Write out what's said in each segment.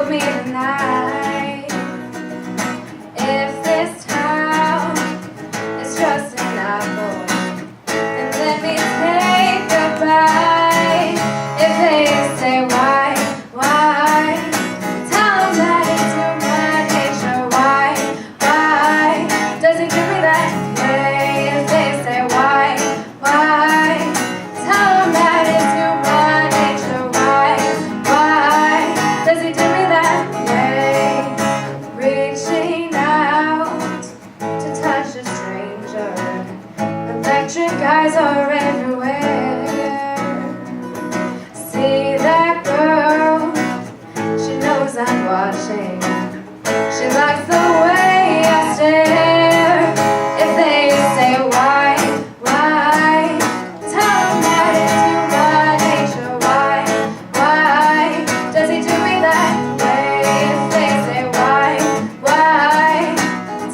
told me tonight, if this town is just an apple, then let me take a bite. If they say why, tell them that it's human nature. Why does it do me that way? If they say why, tell them that it's human nature. Why does it do me that way? Reaching out to touch a stranger, electric eyes are everywhere. See that girl, she knows I'm watching. She likes the way I stare. If they say why, tell them that it's human nature. Why does he do me that way? If they say why,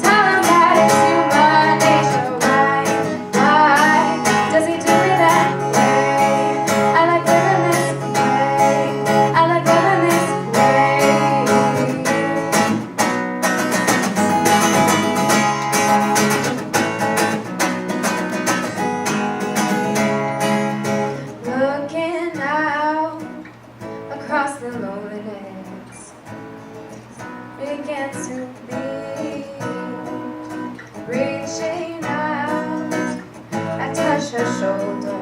tell them that it's human nature. Why does he do me that way? I like living this way. I like living this way. Looking out across the loneliness begins to bleed. Reaching out, I touch her shoulder.